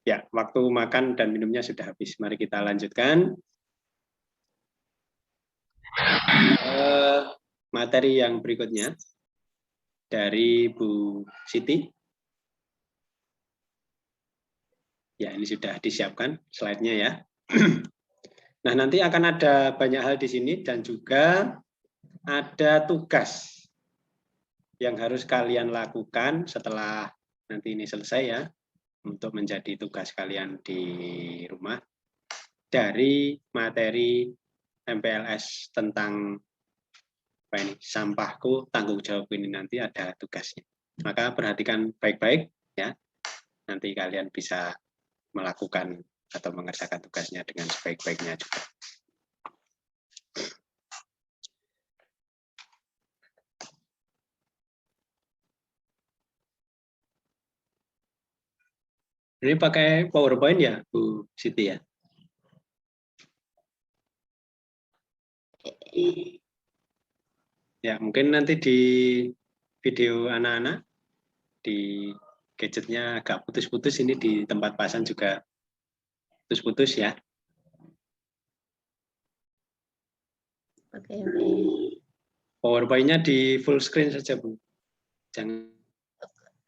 Ya, waktu makan dan minumnya sudah habis. Mari kita lanjutkan. Materi yang berikutnya dari Bu Siti. Ya, ini sudah disiapkan slide-nya ya. Nah, nanti akan ada banyak hal di sini dan juga ada tugas yang harus kalian lakukan setelah nanti ini selesai ya, untuk menjadi tugas kalian di rumah dari materi MPLS tentang apa ini, sampahku tanggung jawab ini, nanti ada tugasnya. Maka perhatikan baik-baik ya, nanti kalian bisa melakukan atau mengerjakan tugasnya dengan sebaik-baiknya juga. Ini pakai PowerPoint ya, Bu Siti ya? Ya, mungkin nanti di video anak-anak, di gadgetnya agak putus-putus, ini di tempat pasang juga putus-putus ya. Oke. PowerPoint-nya di full screen saja, Bu. Jangan.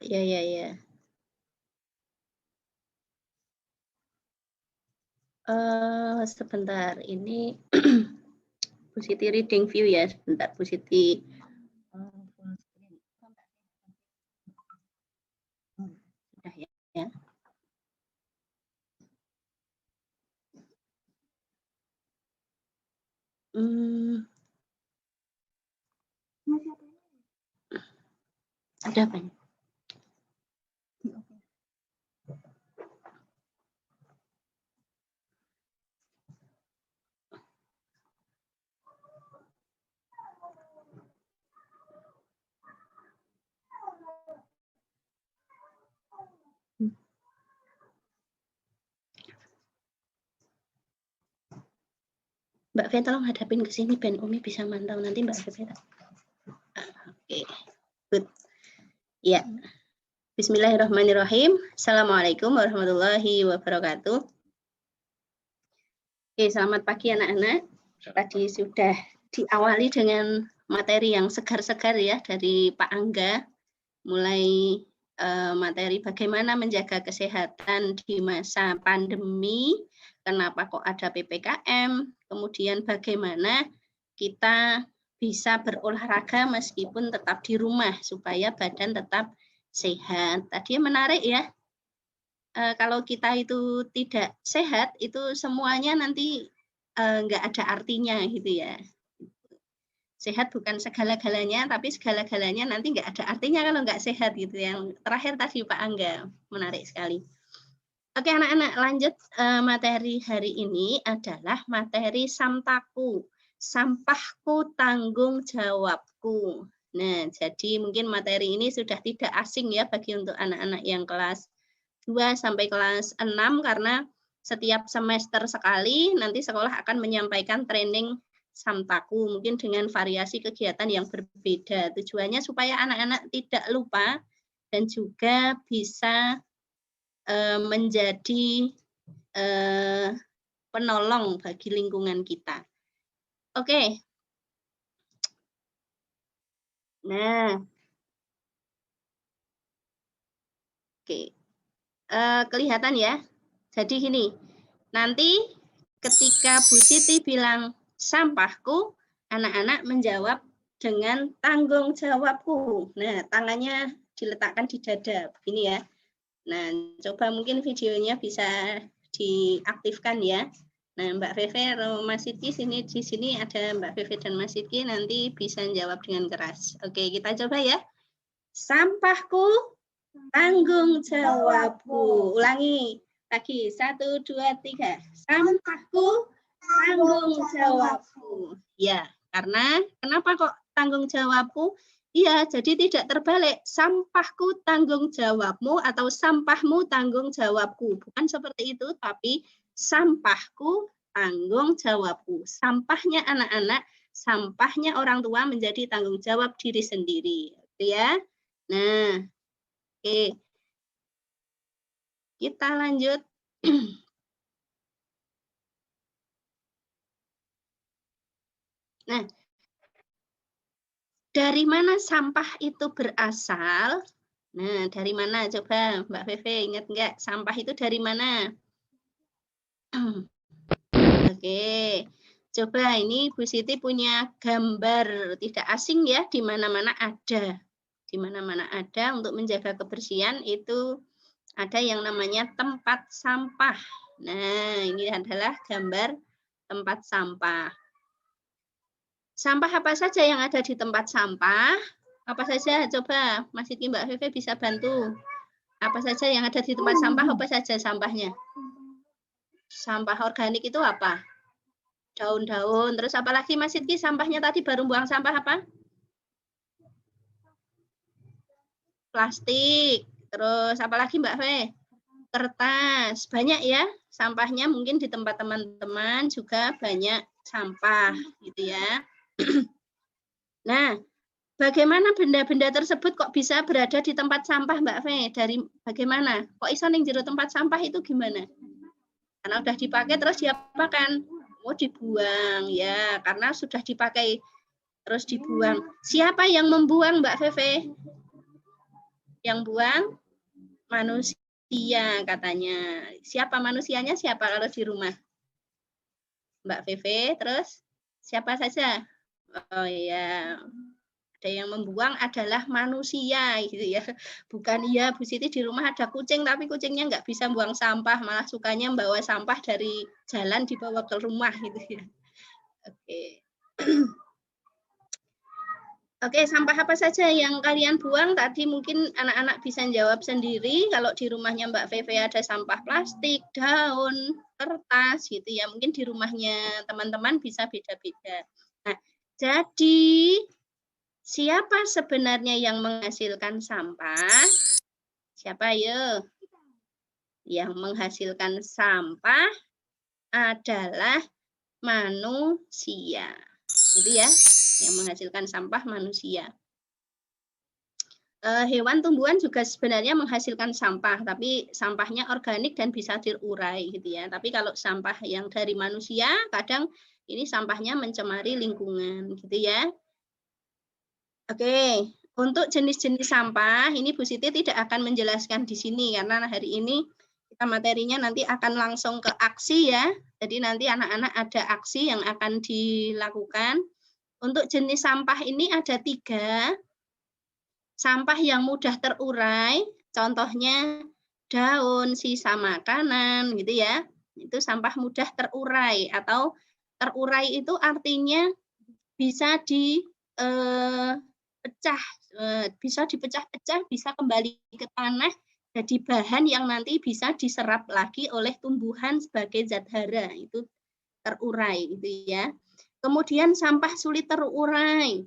Ya. Sebentar, ini Bu Siti reading view ya, sebentar Bu Siti. Full screen. Sudah ya. Ada apa ini? Mbak Fe, tolong hadapin ke sini, Ben Umi bisa mantau nanti Mbak Fe. Oke, good. Ya. Bismillahirrahmanirrahim. Assalamualaikum warahmatullahi wabarakatuh. Oke, selamat pagi anak-anak. Tadi sudah diawali dengan materi yang segar-segar ya dari Pak Angga, mulai materi bagaimana menjaga kesehatan di masa pandemi, kenapa kok ada PPKM, kemudian bagaimana kita bisa berolahraga meskipun tetap di rumah supaya badan tetap sehat. Tadi menarik ya, kalau kita itu tidak sehat itu semuanya nanti nggak ada artinya gitu ya. Sehat bukan segala-galanya, tapi segala-galanya nanti nggak ada artinya kalau nggak sehat gitu. Yang terakhir tadi Pak Angga, menarik sekali. Oke anak-anak, lanjut materi hari ini adalah materi sampahku. Sampahku tanggung jawabku. Nah, jadi mungkin materi ini sudah tidak asing ya bagi untuk anak-anak yang kelas 2 sampai kelas 6 karena setiap semester sekali nanti sekolah akan menyampaikan training Sampahku, mungkin dengan variasi kegiatan yang berbeda. Tujuannya supaya anak-anak tidak lupa dan juga bisa menjadi penolong bagi lingkungan kita. Oke. Nah. Oke. Kelihatan ya. Jadi gini, nanti ketika Bu Siti bilang sampahku, anak-anak menjawab dengan tanggung jawabku. Nah, tangannya diletakkan di dada, begini ya. Nah, coba mungkin videonya bisa diaktifkan ya. Nah, Mbak Feve, Mas Sidki di sini ada Mbak Feve dan Mas Sidki, nanti bisa jawab dengan keras. Oke, kita coba ya. Sampahku, tanggung jawabku. Ulangi. Lagi, 1, 2, 3. Sampahku, tanggung jawabku. Ya, karena kenapa kok tanggung jawabku? Iya, jadi tidak terbalik. Sampahku tanggung jawabmu atau sampahmu tanggung jawabku. Bukan seperti itu, tapi sampahku tanggung jawabku. Sampahnya anak-anak, sampahnya orang tua menjadi tanggung jawab diri sendiri. Oke ya. Nah, oke. Kita lanjut Nah, dari mana sampah itu berasal? Nah, dari mana? Coba Mbak Feve ingat nggak? Sampah itu dari mana? Oke, coba ini Bu Siti punya gambar tidak asing ya, di mana-mana ada. Di mana-mana ada untuk menjaga kebersihan itu ada yang namanya tempat sampah. Nah, ini adalah gambar tempat sampah. Sampah apa saja yang ada di tempat sampah? Apa saja? Coba Mas Siti, Mbak Feve bisa bantu. Apa saja yang ada di tempat sampah? Apa saja sampahnya? Sampah organik itu apa? Daun-daun. Terus apa lagi Mas Siti? Sampahnya tadi baru buang sampah apa? Plastik. Terus apa lagi Mbak Fe? Kertas. Banyak ya sampahnya, mungkin di tempat teman-teman juga banyak sampah gitu ya. Nah, bagaimana benda-benda tersebut kok bisa berada di tempat sampah Mbak Fe? Dari bagaimana? Kok iso ning jero tempat sampah itu gimana? Karena udah dipakai terus diapakan? Oh, dibuang ya, karena sudah dipakai terus dibuang. Siapa yang membuang Mbak Feve? Yang buang manusia katanya. Siapa manusianya? Siapa kalau di rumah? Mbak Feve, terus siapa saja? Oh iya, ada yang membuang adalah manusia gitu ya. Bukan iya Bu Siti di rumah ada kucing tapi kucingnya nggak bisa buang sampah, malah sukanya membawa sampah dari jalan dibawa ke rumah gitu ya. Oke. Oke, sampah apa saja yang kalian buang? Tadi mungkin anak-anak bisa jawab sendiri. Kalau di rumahnya Mbak Feve ada sampah plastik, daun, kertas gitu ya. Mungkin di rumahnya teman-teman bisa beda-beda. Nah, jadi siapa sebenarnya yang menghasilkan sampah? Siapa ya? Yang menghasilkan sampah adalah manusia. Gitu ya, yang menghasilkan sampah manusia. Hewan tumbuhan juga sebenarnya menghasilkan sampah, tapi sampahnya organik dan bisa terurai gitu ya. Tapi kalau sampah yang dari manusia, kadang ini sampahnya mencemari lingkungan gitu ya. Oke, untuk jenis-jenis sampah ini Bu Siti tidak akan menjelaskan di sini karena hari ini kita materinya nanti akan langsung ke aksi ya. Jadi nanti anak-anak ada aksi yang akan dilakukan. Untuk jenis sampah ini ada 3. Sampah yang mudah terurai, contohnya daun, sisa makanan gitu ya. Itu sampah mudah terurai atau terurai itu artinya bisa bisa dipecah-pecah, bisa kembali ke tanah jadi bahan yang nanti bisa diserap lagi oleh tumbuhan sebagai zat hara, itu terurai gitu ya. Kemudian sampah sulit terurai.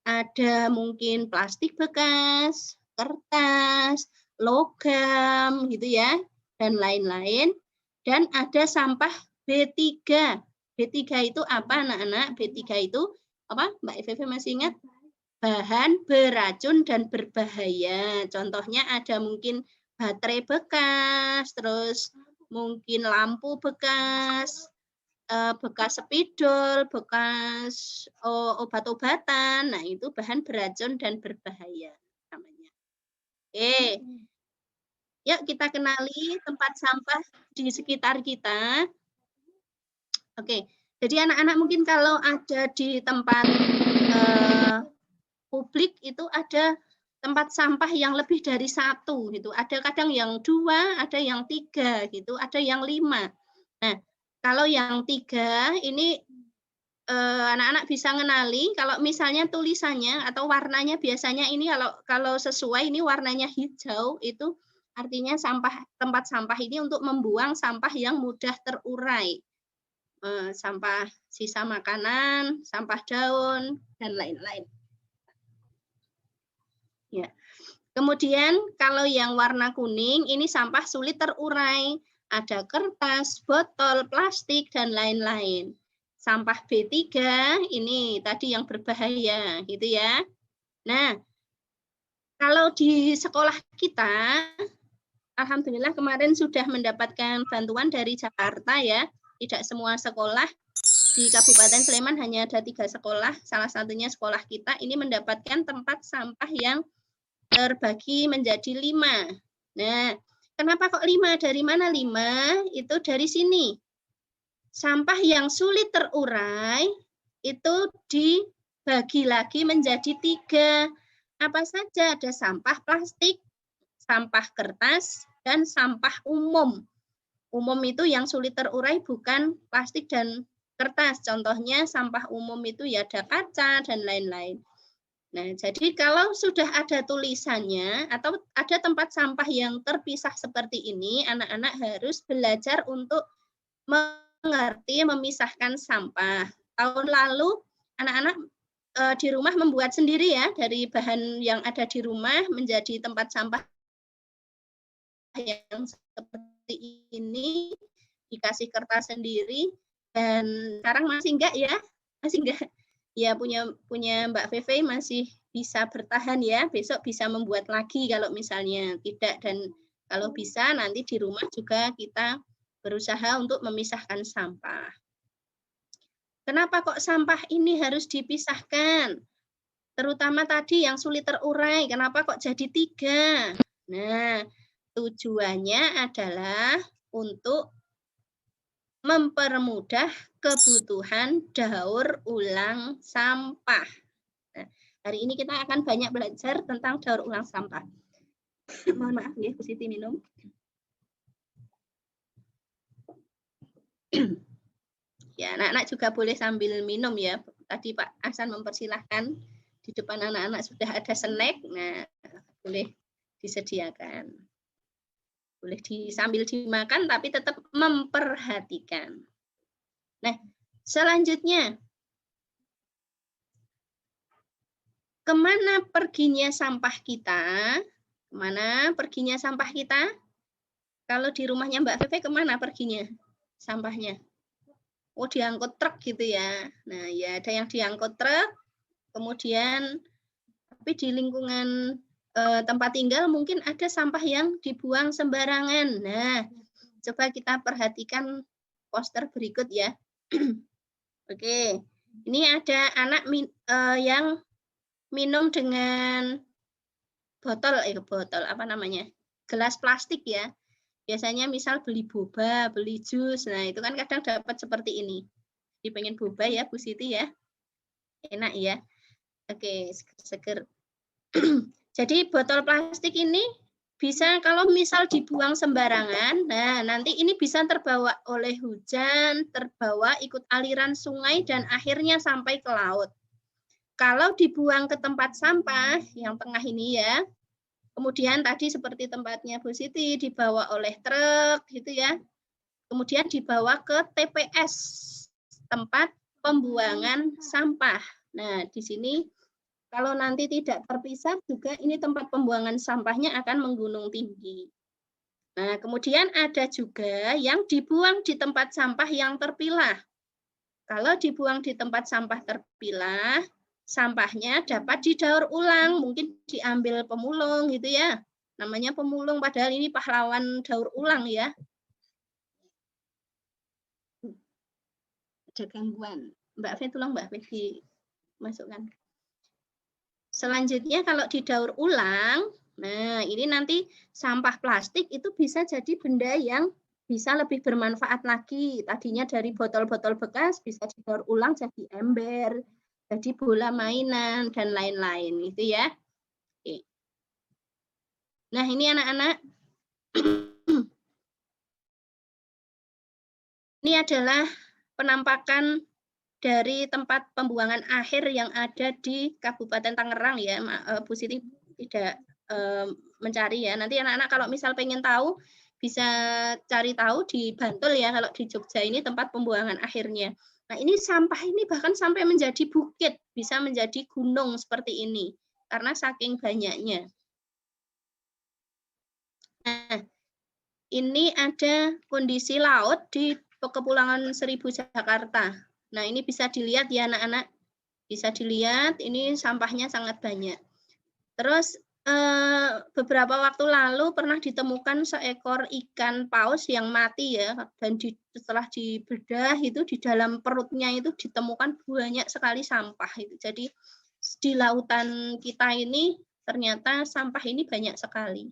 Ada mungkin plastik bekas, kertas, logam gitu ya, dan lain-lain. Dan ada sampah B3. B3 itu apa anak-anak? B3 itu apa? Mbak Feve masih ingat? Bahan beracun dan berbahaya. Contohnya ada mungkin baterai bekas, terus mungkin lampu bekas, bekas spidol, bekas obat-obatan. Nah, itu bahan beracun dan berbahaya namanya. Oke. Yuk kita kenali tempat sampah di sekitar kita. Oke. Jadi anak-anak mungkin kalau ada di tempat publik itu ada tempat sampah yang lebih dari 1 gitu. Ada kadang yang 2, ada yang 3 gitu, ada yang 5. Nah, kalau yang 3 ini anak-anak bisa ngenali kalau misalnya tulisannya atau warnanya biasanya ini kalau sesuai ini warnanya hijau itu artinya tempat sampah ini untuk membuang sampah yang mudah terurai. Sampah sisa makanan, sampah daun dan lain-lain. Ya. Kemudian kalau yang warna kuning ini sampah sulit terurai. Ada kertas, botol, plastik dan lain-lain. Sampah B3 ini tadi yang berbahaya gitu ya. Nah, kalau di sekolah kita alhamdulillah kemarin sudah mendapatkan bantuan dari Jakarta ya. Tidak semua sekolah di Kabupaten Sleman, hanya ada 3 sekolah. Salah satunya sekolah kita ini mendapatkan tempat sampah yang terbagi menjadi 5. Nah, kenapa kok 5? Dari mana 5? Itu dari sini. Sampah yang sulit terurai itu dibagi lagi menjadi 3. Apa saja? Ada sampah plastik, sampah kertas, dan sampah umum. Umum itu yang sulit terurai bukan plastik dan kertas. Contohnya sampah umum itu ya ada kaca dan lain-lain. Nah, jadi kalau sudah ada tulisannya atau ada tempat sampah yang terpisah seperti ini, anak-anak harus belajar untuk mengerti memisahkan sampah. Tahun lalu anak-anak di rumah membuat sendiri ya, dari bahan yang ada di rumah menjadi tempat sampah yang seperti ini, dikasih kertas sendiri, dan sekarang masih enggak ya? Masih enggak? Ya, punya Mbak Feve masih bisa bertahan ya, besok bisa membuat lagi kalau misalnya tidak, dan kalau bisa nanti di rumah juga kita berusaha untuk memisahkan sampah. Kenapa kok sampah ini harus dipisahkan? Terutama tadi yang sulit terurai, kenapa kok jadi 3? Nah, tujuannya adalah untuk mempermudah kebutuhan daur ulang sampah. Nah, hari ini kita akan banyak belajar tentang daur ulang sampah. Mohon maaf ya, Bu Siti minum. Ya, anak-anak juga boleh sambil minum ya. Tadi Pak Hasan mempersilahkan di depan anak-anak sudah ada snack. Nah, boleh disediakan. Boleh sambil dimakan tapi tetap memperhatikan. Nah, selanjutnya, kemana perginya sampah kita? Kemana perginya sampah kita? Kalau di rumahnya Mbak Feve kemana perginya sampahnya? Oh, diangkut truk gitu ya. Nah, ya ada yang diangkut truk, kemudian tapi di lingkungan tempat tinggal mungkin ada sampah yang dibuang sembarangan. Nah, coba kita perhatikan poster berikut ya. Oke, ini ada anak yang minum dengan botol apa namanya? Gelas plastik ya. Biasanya misal beli boba, beli jus, nah itu kan kadang dapat seperti ini. Jadi pengen boba ya Bu Siti ya. Enak ya. Oke, seger. Jadi botol plastik ini bisa kalau misal dibuang sembarangan, nah nanti ini bisa terbawa oleh hujan, terbawa ikut aliran sungai dan akhirnya sampai ke laut. Kalau dibuang ke tempat sampah yang tengah ini ya, kemudian tadi seperti tempatnya Bu Siti dibawa oleh truk gitu ya. Kemudian dibawa ke TPS, tempat pembuangan sampah. Nah, di sini kalau nanti tidak terpisah juga ini tempat pembuangan sampahnya akan menggunung tinggi. Nah, kemudian ada juga yang dibuang di tempat sampah yang terpilah. Kalau dibuang di tempat sampah terpilah, sampahnya dapat didaur ulang, mungkin diambil pemulung gitu ya. Namanya pemulung, padahal ini pahlawan daur ulang ya. Ada gangguan. Mbak Fe, tolong Mbak Fe dimasukkan. Selanjutnya kalau didaur ulang, nah ini nanti sampah plastik itu bisa jadi benda yang bisa lebih bermanfaat lagi. Tadinya dari botol-botol bekas bisa didaur ulang jadi ember, jadi bola mainan, dan lain-lain gitu ya. Oke. Nah ini anak-anak, ini adalah penampakan dari tempat pembuangan akhir yang ada di Kabupaten Tangerang ya. Bu Siti tidak mencari ya. Nanti anak-anak kalau misal pengen tahu, bisa cari tahu di Bantul ya, kalau di Jogja ini tempat pembuangan akhirnya. Nah ini sampah ini bahkan sampai menjadi bukit, bisa menjadi gunung seperti ini, karena saking banyaknya. Nah, ini ada kondisi laut di Kepulauan Seribu Jakarta. Nah ini bisa dilihat ya anak-anak, bisa dilihat ini sampahnya sangat banyak. Terus beberapa waktu lalu pernah ditemukan seekor ikan paus yang mati ya, dan setelah dibedah itu di dalam perutnya itu ditemukan banyak sekali sampah itu. Jadi di lautan kita ini ternyata sampah ini banyak sekali.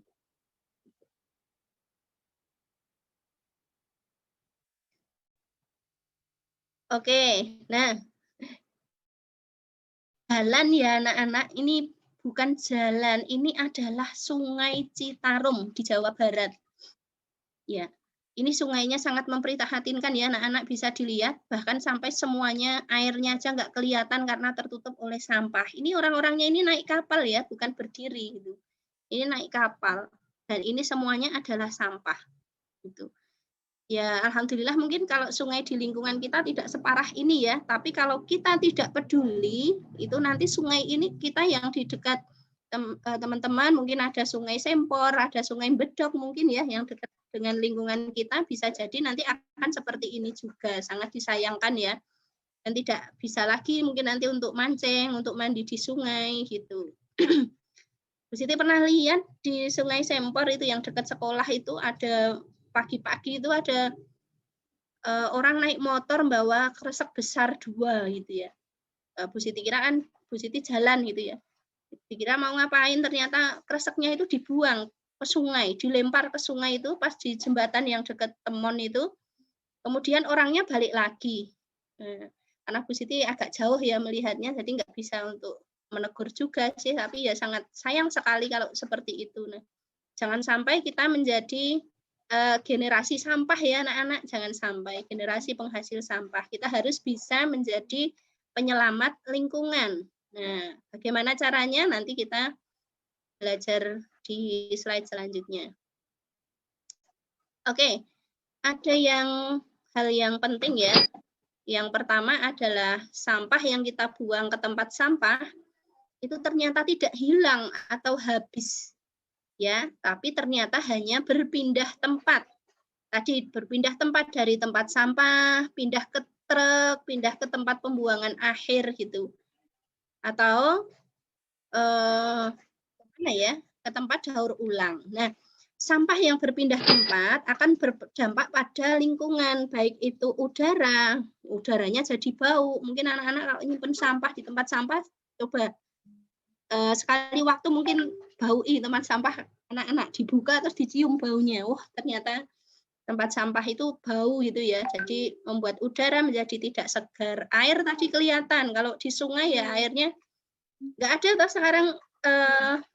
Oke, nah jalan ya anak-anak, ini bukan jalan, ini adalah Sungai Citarum di Jawa Barat. Ya, ini sungainya sangat memprihatinkan ya anak-anak, bisa dilihat, bahkan sampai semuanya airnya aja nggak kelihatan karena tertutup oleh sampah. Ini orang-orangnya ini naik kapal ya, bukan berdiri gitu. Ini naik kapal dan ini semuanya adalah sampah gitu. Ya, alhamdulillah mungkin kalau sungai di lingkungan kita tidak separah ini ya, tapi kalau kita tidak peduli, itu nanti sungai ini kita yang di dekat teman-teman, mungkin ada sungai Sempor, ada sungai Bedok mungkin ya, yang dekat dengan lingkungan kita, bisa jadi nanti akan seperti ini juga, sangat disayangkan ya. Dan tidak bisa lagi mungkin nanti untuk mancing, untuk mandi di sungai gitu. Bu Siti pernah lihat di sungai Sempor itu yang dekat sekolah itu ada pagi-pagi itu ada orang naik motor bawa kresek besar 2 gitu ya. Bu Siti kira kan Bu Siti jalan gitu ya. Dikira mau ngapain, ternyata kreseknya itu dibuang ke sungai, dilempar ke sungai itu pas di jembatan yang dekat Temon itu. Kemudian orangnya balik lagi. Karena Bu Siti agak jauh ya melihatnya, jadi nggak bisa untuk menegur juga sih, tapi ya sangat sayang sekali kalau seperti itu. Nah, jangan sampai kita menjadi generasi sampah ya anak-anak, jangan sampai generasi penghasil sampah. Kita harus bisa menjadi penyelamat lingkungan. Nah, bagaimana caranya nanti kita belajar di slide selanjutnya. Oke, ada hal yang penting ya. Yang pertama adalah sampah yang kita buang ke tempat sampah itu ternyata tidak hilang atau habis. Ya, tapi ternyata hanya berpindah tempat. Tadi berpindah tempat dari tempat sampah, pindah ke truk, pindah ke tempat pembuangan akhir gitu. Atau mana ya, ke tempat daur ulang. Nah, sampah yang berpindah tempat akan berdampak pada lingkungan, baik itu udaranya jadi bau. Mungkin anak-anak kalau nyimpen sampah di tempat sampah, coba sekali waktu mungkin baui tempat sampah anak-anak, dibuka terus dicium baunya. Wah, ternyata tempat sampah itu bau gitu ya. Jadi membuat udara menjadi tidak segar. Air tadi kelihatan, kalau di sungai ya airnya nggak ada toh sekarang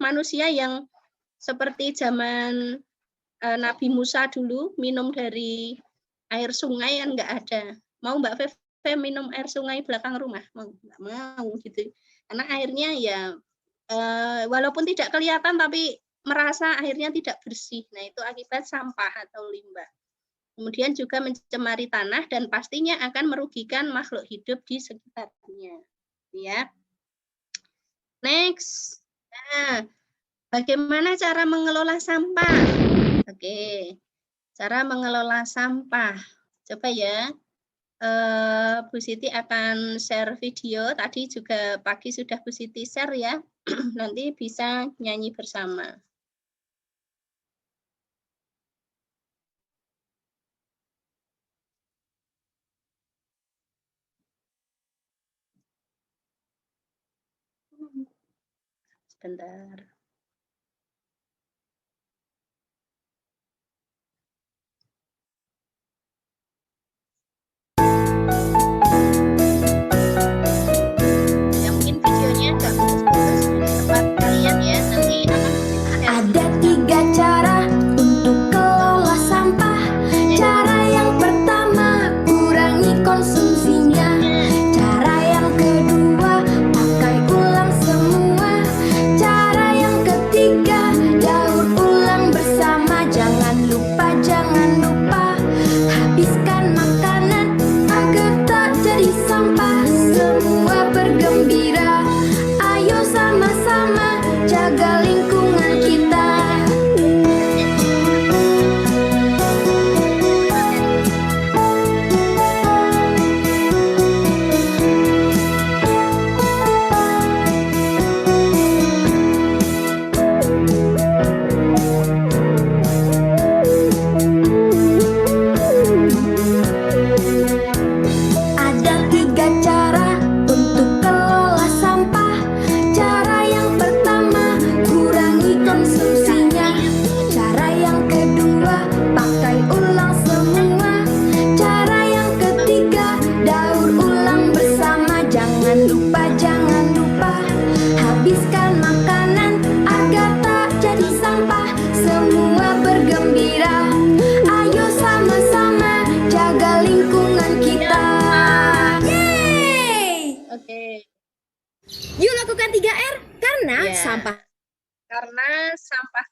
manusia yang seperti zaman Nabi Musa dulu minum dari air sungai kan nggak ada. Mau Mbak Feve minum air sungai belakang rumah? Nggak mau gitu. Karena airnya ya walaupun tidak kelihatan tapi merasa airnya tidak bersih. Nah, itu akibat sampah atau limbah. Kemudian juga mencemari tanah dan pastinya akan merugikan makhluk hidup di sekitarnya. Ya. Next. Nah, bagaimana cara mengelola sampah? Oke. Cara mengelola sampah. Coba ya. Bu Siti akan share video, tadi juga pagi sudah Bu Siti share ya, nanti bisa nyanyi bersama. Sebentar. Ada 3 cara untuk kelola sampah. Cara yang pertama, kurangi konsumsinya. Cara yang kedua, pakai ulang semua. Cara yang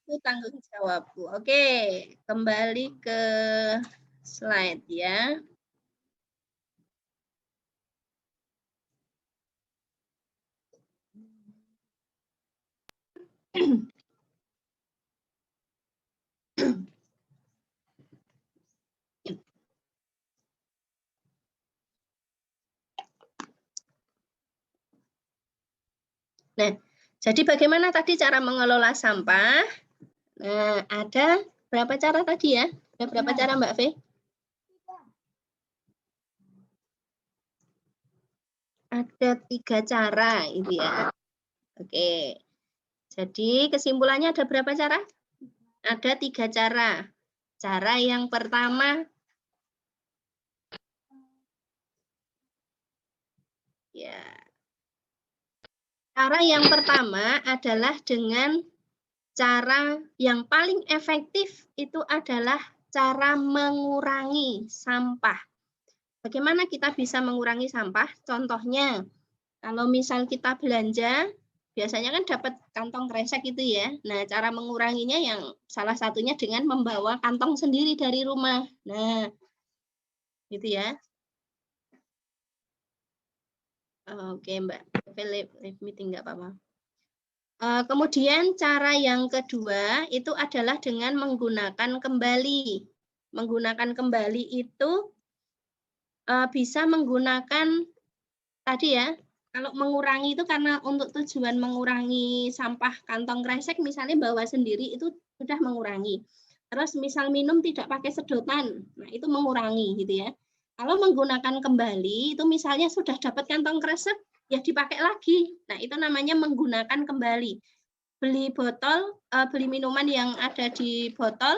Sampahku tanggung jawabku. Oke, kembali ke slide ya. Nah, jadi bagaimana tadi cara mengelola sampah? Nah, ada berapa cara tadi ya? Ada berapa cara Mbak Fe? Ada 3 cara, itu ya. Oke. Jadi kesimpulannya ada berapa cara? Ada 3 cara. Cara yang pertama, ya. Cara yang pertama adalah dengan cara yang paling efektif itu adalah cara mengurangi sampah. Bagaimana kita bisa mengurangi sampah? Contohnya, kalau misal kita belanja, biasanya kan dapat kantong kresek itu ya. Nah, cara menguranginya yang salah satunya dengan membawa kantong sendiri dari rumah. Nah, gitu ya. Oke, Mbak. Live meeting nggak apa-apa. Kemudian cara yang kedua itu adalah dengan menggunakan kembali. Menggunakan kembali itu bisa menggunakan tadi ya, kalau mengurangi itu karena untuk tujuan mengurangi sampah kantong kresek misalnya bawa sendiri itu sudah mengurangi. Terus misal minum tidak pakai sedotan, nah itu mengurangi gitu ya. Kalau menggunakan kembali itu misalnya sudah dapat kantong kresek ya dipakai lagi. Nah itu namanya menggunakan kembali. Beli botol, beli minuman yang ada di botol,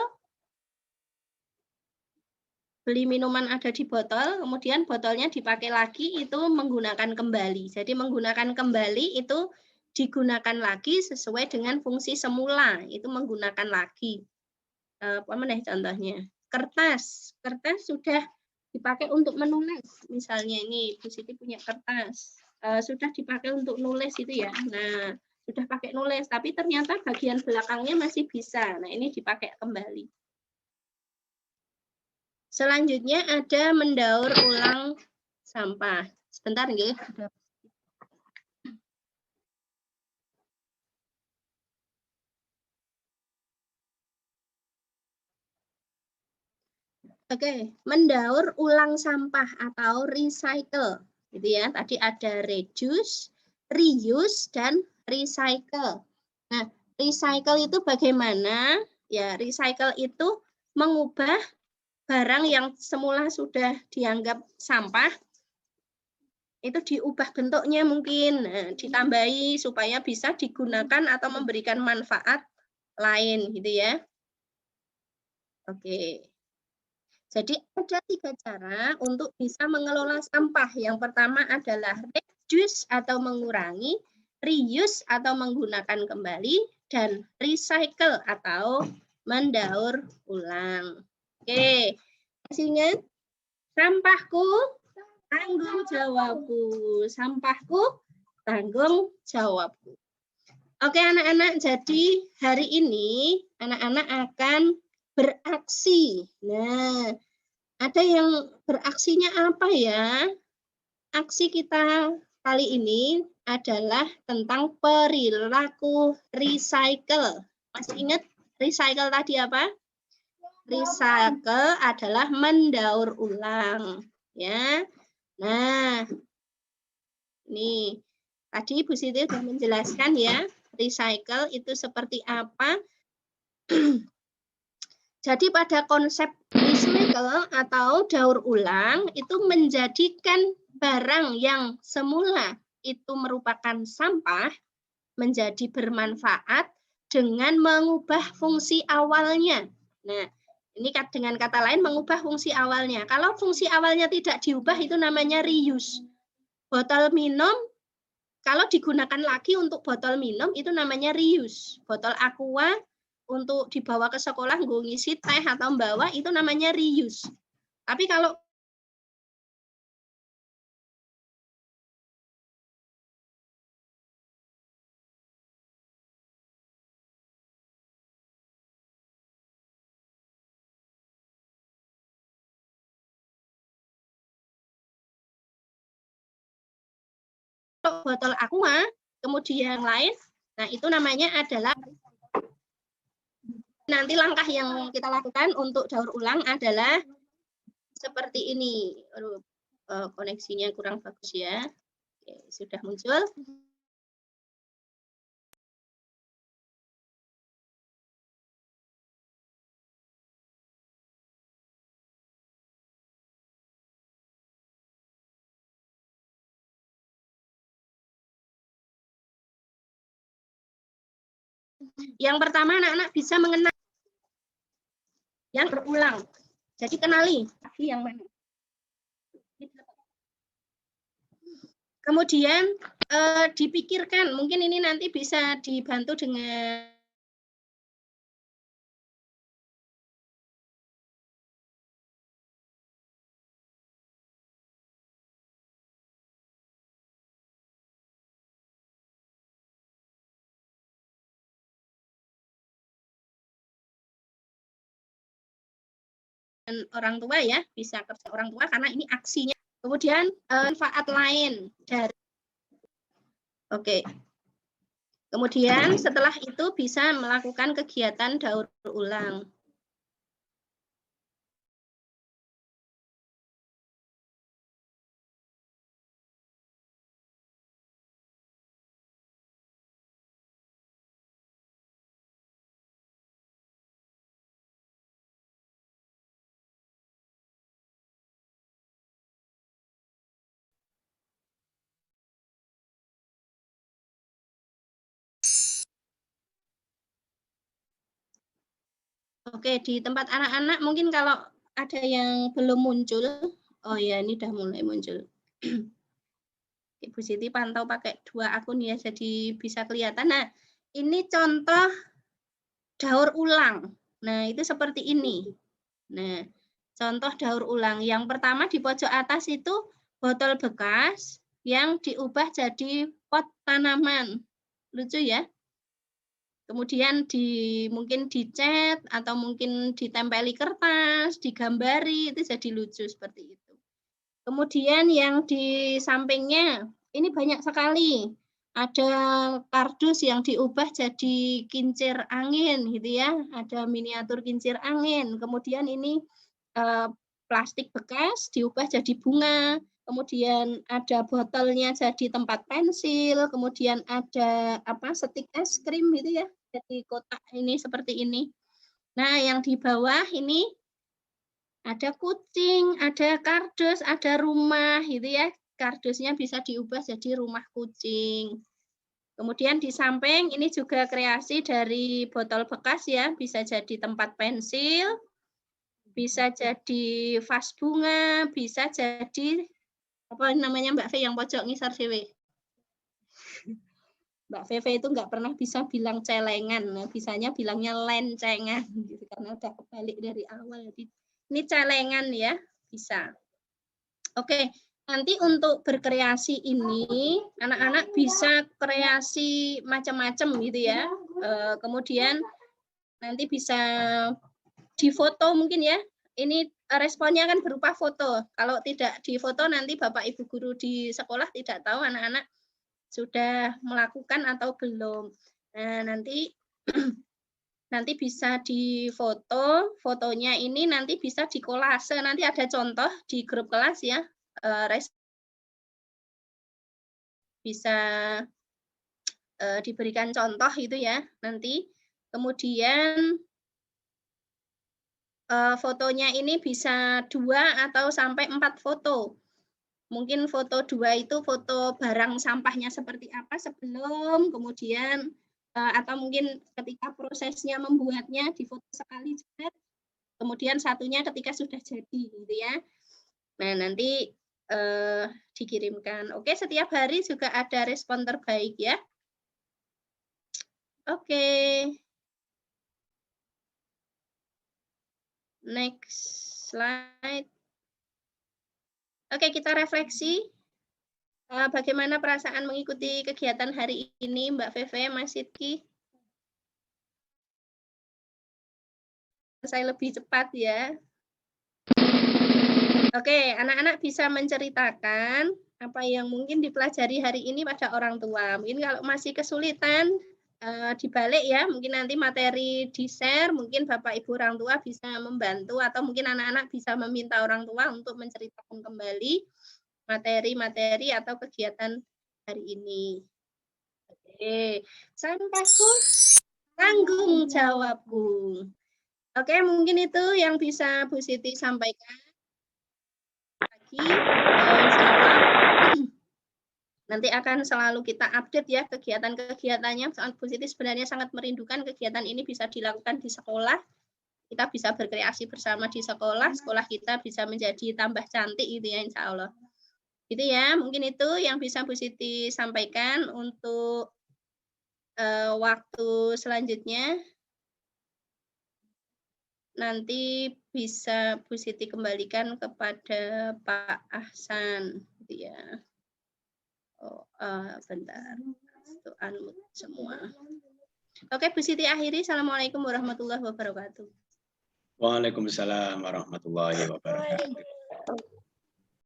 beli minuman ada di botol, kemudian botolnya dipakai lagi, itu menggunakan kembali. Jadi menggunakan kembali itu digunakan lagi sesuai dengan fungsi semula, itu menggunakan lagi. Apa meneh contohnya? Kertas. Kertas sudah dipakai untuk menulis. Misalnya ini Bu Siti punya kertas. Sudah dipakai untuk nulis itu ya. Nah, sudah pakai nulis, tapi ternyata bagian belakangnya masih bisa. Nah, ini dipakai kembali. Selanjutnya ada mendaur ulang sampah. Sebentar nggih. Oke, mendaur ulang sampah atau recycle. Gitu ya. Tadi ada reduce, reuse dan recycle. Nah, recycle itu bagaimana? Ya, recycle itu mengubah barang yang semula sudah dianggap sampah itu diubah bentuknya mungkin, ditambahi supaya bisa digunakan atau memberikan manfaat lain gitu ya. Oke. Jadi ada 3 cara untuk bisa mengelola sampah. Yang pertama adalah reduce atau mengurangi, reuse atau menggunakan kembali, dan recycle atau mendaur ulang. Oke, masih ingat? Sampahku tanggung jawabku. Sampahku tanggung jawabku. Oke anak-anak, jadi hari ini anak-anak akan beraksi. Nah, ada yang beraksinya apa ya? Aksi kita kali ini adalah tentang perilaku recycle. Masih ingat recycle tadi apa? Recycle adalah mendaur ulang, ya. Nah, ini tadi Ibu Siti sudah menjelaskan ya, recycle itu seperti apa. Jadi pada konsep recycle atau daur ulang itu menjadikan barang yang semula itu merupakan sampah menjadi bermanfaat dengan mengubah fungsi awalnya. Nah, ini dengan kata lain mengubah fungsi awalnya. Kalau fungsi awalnya tidak diubah itu namanya reuse. Botol minum kalau digunakan lagi untuk botol minum itu namanya reuse. Botol aqua untuk dibawa ke sekolah ngisi teh atau bawa itu namanya reuse. Tapi kalau botol aqua, kemudian yang lain, nah itu namanya adalah nanti langkah yang kita lakukan untuk daur ulang adalah seperti ini. Koneksinya kurang bagus ya. Oke, sudah muncul. Yang pertama anak-anak bisa mengenal yang berulang. Jadi kenali yang mana. Kemudian dipikirkan, mungkin ini nanti bisa dibantu dengan orang tua ya, bisa kerja orang tua karena ini aksinya. Kemudian manfaat lain dari Kemudian setelah itu bisa melakukan kegiatan daur ulang. Oke, di tempat anak-anak mungkin kalau ada yang belum muncul, oh ya ini udah mulai muncul. Ibu Siti pantau pakai 2 akun ya, jadi bisa kelihatan. Nah, ini contoh daur ulang. Nah, itu seperti ini. Nah, contoh daur ulang. Yang pertama di pojok atas itu botol bekas yang diubah jadi pot tanaman. Lucu ya? Kemudian mungkin dicat atau mungkin ditempeli kertas, digambari, itu jadi lucu seperti itu. Kemudian yang di sampingnya, ini banyak sekali. Ada kardus yang diubah jadi kincir angin, gitu ya. Ada miniatur kincir angin. Kemudian ini plastik bekas diubah jadi bunga. Kemudian ada botolnya jadi tempat pensil, kemudian ada stik es krim gitu ya, jadi kotak ini seperti ini. Nah, yang di bawah ini ada kucing, ada kardus, ada rumah gitu ya. Kardusnya bisa diubah jadi rumah kucing. Kemudian di samping ini juga kreasi dari botol bekas ya, bisa jadi tempat pensil, bisa jadi vas bunga, bisa jadi apa namanya Mbak Fe yang pojok ngisar VW. Mbak Fe itu nggak pernah bisa bilang celengan, bisanya bilangnya lencengan gitu karena udah kebalik dari awal. Ini celengan ya, bisa. Oke, nanti untuk berkreasi ini anak-anak bisa kreasi macam-macam gitu ya. Kemudian nanti bisa difoto mungkin ya. Ini responnya kan berupa foto. Kalau tidak difoto nanti Bapak Ibu guru di sekolah tidak tahu anak-anak sudah melakukan atau belum. Nah, nanti bisa difoto, fotonya ini nanti bisa dikolase. Nanti ada contoh di grup kelas ya. Bisa diberikan contoh itu ya nanti. Kemudian fotonya ini bisa 2 atau sampai 4 foto. Mungkin foto 2 itu foto barang sampahnya seperti apa sebelum, kemudian atau mungkin ketika prosesnya membuatnya difoto sekali jepret, kemudian satunya ketika sudah jadi gitu ya. Nah, nanti dikirimkan. Oke, setiap hari juga ada respon terbaik ya. Oke. Next slide. Oke, kita refleksi. Bagaimana perasaan mengikuti kegiatan hari ini, Mbak Feve, Mas Sidki? Saya lebih cepat ya. Oke, anak-anak bisa menceritakan apa yang mungkin dipelajari hari ini pada orang tua. Mungkin kalau masih kesulitan dibalik ya, mungkin nanti materi di-share, mungkin Bapak Ibu orang tua bisa membantu atau mungkin anak-anak bisa meminta orang tua untuk menceritakan kembali materi-materi atau kegiatan hari ini. Oke, sampahku tanggung jawabku. Oke, mungkin itu yang bisa Bu Siti sampaikan. Lagi, insya Allah nanti akan selalu kita update ya kegiatan-kegiatannya. Sangat Bu Siti sebenarnya sangat merindukan kegiatan ini bisa dilakukan di sekolah. Kita bisa berkreasi bersama di sekolah kita bisa menjadi tambah cantik gitu ya insya Allah. Gitu ya, mungkin itu yang bisa Bu Siti sampaikan untuk waktu selanjutnya. Nanti bisa Bu Siti kembalikan kepada Pak Ahsan, gitu ya. Oh, bentar, itu unmute semua. Oke, Bu Siti akhiri. Assalamualaikum warahmatullahi wabarakatuh. Waalaikumsalam warahmatullahi wabarakatuh.